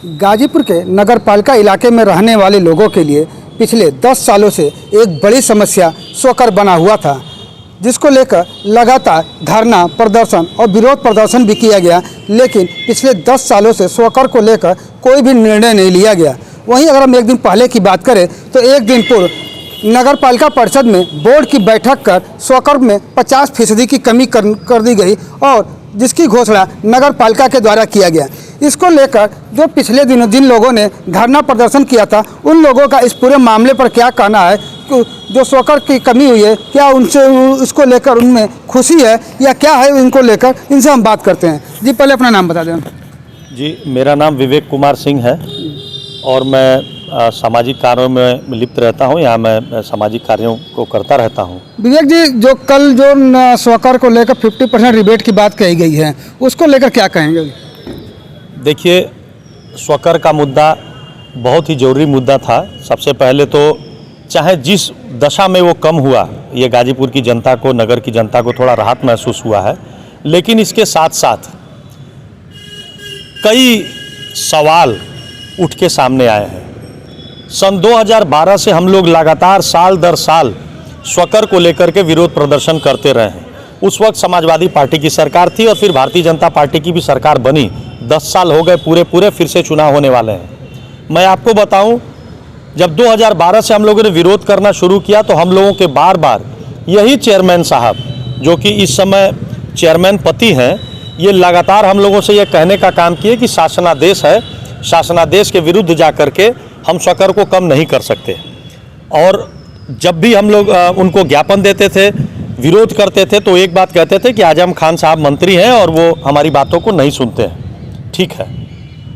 गाजीपुर के नगरपालिका इलाके में रहने वाले लोगों के लिए पिछले 10 सालों से एक बड़ी समस्या स्वकर बना हुआ था, जिसको लेकर लगातार धरना प्रदर्शन और विरोध प्रदर्शन भी किया गया, लेकिन पिछले 10 सालों से स्वकर को लेकर कोई भी निर्णय नहीं लिया गया। वहीं अगर हम एक दिन पहले की बात करें तो एक दिन पूर्व नगरपालिका परिषद में बोर्ड की बैठक कर स्वकर में 50% की कमी कर दी गई और जिसकी घोषणा नगर पालिका के द्वारा किया गया। इसको लेकर जो पिछले दिनों जिन लोगों ने धरना प्रदर्शन किया था, उन लोगों का इस पूरे मामले पर क्या कहना है कि जो स्वकर की कमी हुई है, क्या उनसे इसको लेकर उनमें खुशी है या क्या है इनको लेकर, इनसे हम बात करते हैं। जी, पहले अपना नाम बता दें। जी, मेरा नाम विवेक कुमार सिंह है और मैं सामाजिक कार्यों में लिप्त रहता हूं। यहाँ मैं सामाजिक कार्यों को करता रहता हूं। विवेक जी, जो कल जो स्वकर को लेकर 50% रिबेट की बात कही गई है, उसको लेकर क्या कहेंगे? देखिए, स्वकर का मुद्दा बहुत ही ज़रूरी मुद्दा था। सबसे पहले तो चाहे जिस दशा में वो कम हुआ, ये गाजीपुर की जनता को, नगर की जनता को थोड़ा राहत महसूस हुआ है, लेकिन इसके साथ साथ कई सवाल उठ के सामने आए हैं। सन 2012 से हम लोग लगातार साल दर साल स्वकर को लेकर के विरोध प्रदर्शन करते रहे हैं। उस वक्त समाजवादी पार्टी की सरकार थी और फिर भारतीय जनता पार्टी की भी सरकार बनी। 10 साल हो गए पूरे, फिर से चुनाव होने वाले हैं। मैं आपको बताऊं, जब 2012 से हम लोगों ने विरोध करना शुरू किया तो हम लोगों के बार बार यही चेयरमैन साहब, जो कि इस समय चेयरमैन पति हैं, ये लगातार हम लोगों से ये कहने का काम किए कि शासनादेश है, शासनादेश के विरुद्ध जा कर के हम स्वकर को कम नहीं कर सकते। और जब भी हम लोग उनको ज्ञापन देते थे, विरोध करते थे, तो एक बात कहते थे कि आजम खान साहब मंत्री हैं और वो हमारी बातों को नहीं सुनते हैं। ठीक है,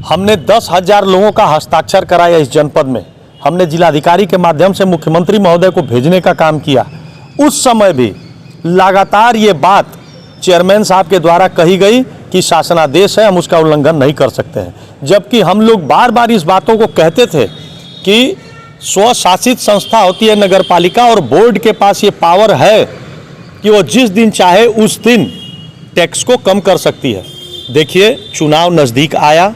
हमने 10,000 लोगों का हस्ताक्षर कराया इस जनपद में। हमने जिलाधिकारी के माध्यम से मुख्यमंत्री महोदय को भेजने का काम किया। उस समय भी लगातार ये बात चेयरमैन साहब के द्वारा कही गई कि शासनादेश है, हम उसका उल्लंघन नहीं कर सकते हैं। जबकि हम लोग बार बार इस बातों को कहते थे कि स्वशासित संस्था होती है नगरपालिका और बोर्ड के पास ये पावर है कि वो जिस दिन चाहे उस दिन टैक्स को कम कर सकती है। देखिए, चुनाव नज़दीक आया,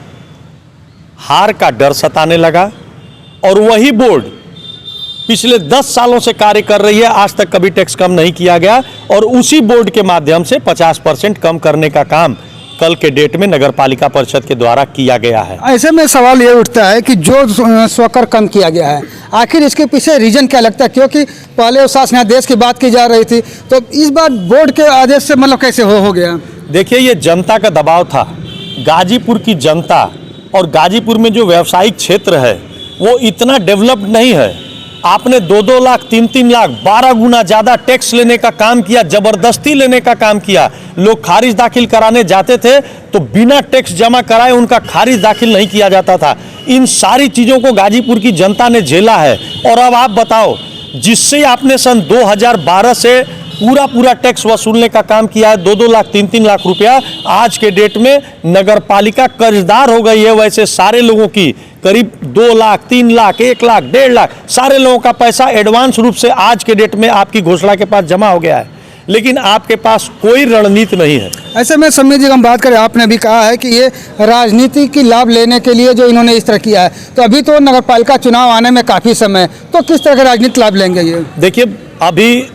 हार का डर सताने लगा और वही बोर्ड पिछले 10 सालों से कार्य कर रही है, आज तक कभी टैक्स कम नहीं किया गया और उसी बोर्ड के माध्यम से 50% कम करने का काम कल के डेट में नगरपालिका परिषद के द्वारा किया गया है। ऐसे में सवाल ये उठता है कि जो स्वकर कम किया गया है, आखिर इसके पीछे रीजन क्या लगता है? क्योंकि पहले शासनादेश की बात की जा रही थी, तो इस बार बोर्ड के आदेश से मतलब कैसे हो गया? देखिए, ये जनता का दबाव था। गाजीपुर की जनता और गाजीपुर में जो व्यावसायिक क्षेत्र है वो इतना डेवलप्ड नहीं है। आपने 2-2 लाख, 3-3 लाख, 12 गुना ज़्यादा टैक्स लेने का काम किया, ज़बरदस्ती लेने का काम किया। लोग खारिज दाखिल कराने जाते थे तो बिना टैक्स जमा कराए उनका खारिज दाखिल नहीं किया जाता था। इन सारी चीज़ों को गाजीपुर की जनता ने झेला है। और अब आप बताओ, जिससे आपने सन 2012 से पूरा टैक्स वसूलने का काम किया है, 2-2 लाख, 3-3 लाख रुपया, आज के डेट में नगरपालिका कर्जदार हो गई है। वैसे सारे लोगों की करीब 2 लाख, 3 लाख, 1 लाख, 1.5 लाख सारे लोगों का पैसा एडवांस रूप से आज के डेट में आपकी घोषणा के पास जमा हो गया है, लेकिन आपके पास कोई रणनीति नहीं है। ऐसे में समीर जी, हम बात करें, आपने भी कहा है कि ये राजनीति की लाभ लेने के लिए जो इन्होंने इस तरह किया है, तो अभी तो नगरपालिका चुनाव आने में काफ़ी समय, तो किस तरह का राजनीतिक लाभ लेंगे ये? देखिए, अभी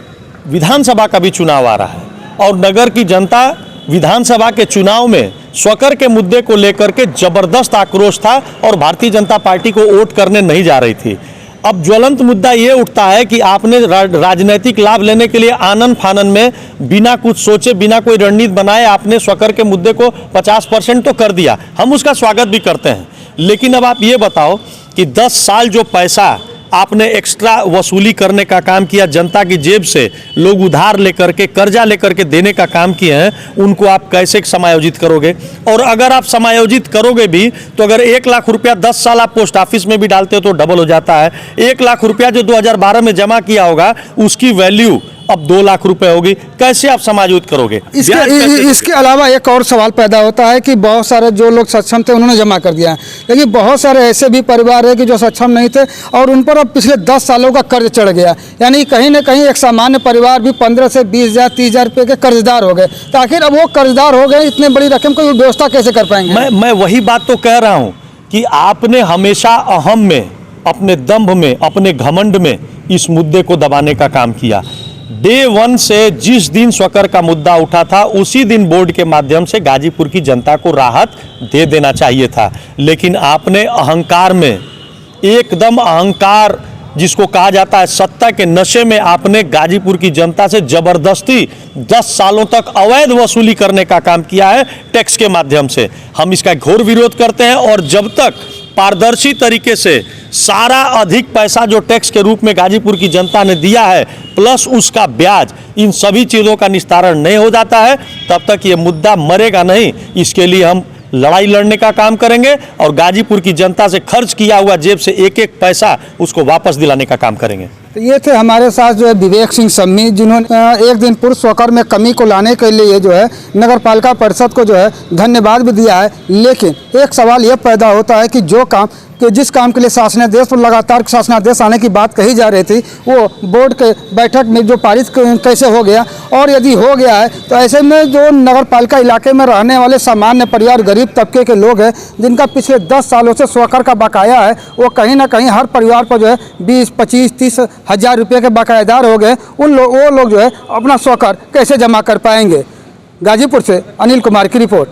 विधानसभा का भी चुनाव आ रहा है और नगर की जनता विधानसभा के चुनाव में स्वकर के मुद्दे को लेकर के जबरदस्त आक्रोश था और भारतीय जनता पार्टी को वोट करने नहीं जा रही थी। अब ज्वलंत मुद्दा ये उठता है कि आपने राजनीतिक लाभ लेने के लिए आनन फानन में बिना कुछ सोचे, बिना कोई रणनीति बनाए आपने स्वकर के मुद्दे को 50% तो कर दिया। हम उसका स्वागत भी करते हैं, लेकिन अब आप ये बताओ कि 10 साल जो पैसा आपने एक्स्ट्रा वसूली करने का काम किया, जनता की जेब से लोग उधार लेकर के, कर्जा लेकर के देने का काम किए हैं, उनको आप कैसे समायोजित करोगे? और अगर आप समायोजित करोगे भी तो अगर 1 लाख रुपया 10 साल आप पोस्ट ऑफिस में भी डालते हो तो डबल हो जाता है। 1 लाख रुपया जो 2012 में जमा किया होगा उसकी वैल्यू अब 2 लाख रुपए होगी, कैसे आप समायोजित करोगे? इसके अलावा एक और सवाल पैदा होता है कि बहुत सारे जो लोग सक्षम थे उन्होंने जमा कर दिया, लेकिन बहुत सारे ऐसे भी परिवार है कि जो सक्षम नहीं थे और उन पर अब पिछले 10 सालों का कर्ज चढ़ गया। यानी कहीं ना कहीं एक सामान्य परिवार भी 15 से 20,000, 30,000 रुपये के कर्जदार हो गए। तो आखिर अब वो कर्जदार हो गए, इतने बड़ी रकम को व्यवस्था कैसे कर पाएंगे? मैं वही बात तो कह रहा हूँ कि आपने हमेशा अहम में, अपने दंभ में, अपने घमंड में इस मुद्दे को दबाने का काम किया। डे वन से जिस दिन स्वकर का मुद्दा उठा था उसी दिन बोर्ड के माध्यम से गाजीपुर की जनता को राहत दे देना चाहिए था, लेकिन आपने अहंकार में, एकदम अहंकार जिसको कहा जाता है सत्ता के नशे में, आपने गाजीपुर की जनता से जबरदस्ती 10 सालों तक अवैध वसूली करने का काम किया है टैक्स के माध्यम से। हम इसका घोर विरोध करते हैं और जब तक पारदर्शी तरीके से सारा अधिक पैसा जो टैक्स के रूप में गाजीपुर की जनता ने दिया है प्लस उसका ब्याज, इन सभी चीज़ों का निस्तारण नहीं हो जाता है, तब तक ये मुद्दा मरेगा नहीं। इसके लिए हम लड़ाई लड़ने का काम करेंगे और गाजीपुर की जनता से खर्च किया हुआ जेब से एक एक पैसा उसको वापस दिलाने का काम करेंगे। तो ये थे हमारे साथ जो है विवेक सिंह सम्मी, जिन्होंने एक दिन पूर्व स्वकर में कमी को लाने के लिए जो है नगर पालिका परिषद को जो है धन्यवाद भी दिया है। लेकिन एक सवाल ये पैदा होता है कि जिस काम के लिए शासनादेश पर लगातार शासनादेश आने की बात कही जा रही थी, वो बोर्ड के बैठक में जो पारित कैसे हो गया, और यदि हो गया है तो ऐसे में जो नगर पालिका इलाके में रहने वाले सामान्य परिवार, गरीब तबके के लोग हैं, जिनका पिछले 10 सालों से स्वकर का बकाया है, वो कहीं ना कहीं हर परिवार पर जो है 20, 25, 30 हज़ार रुपये के बकायेदार हो गए। वो लोग जो है अपना स्वकर कैसे जमा कर पाएंगे। गाजीपुर से अनिल कुमार की रिपोर्ट।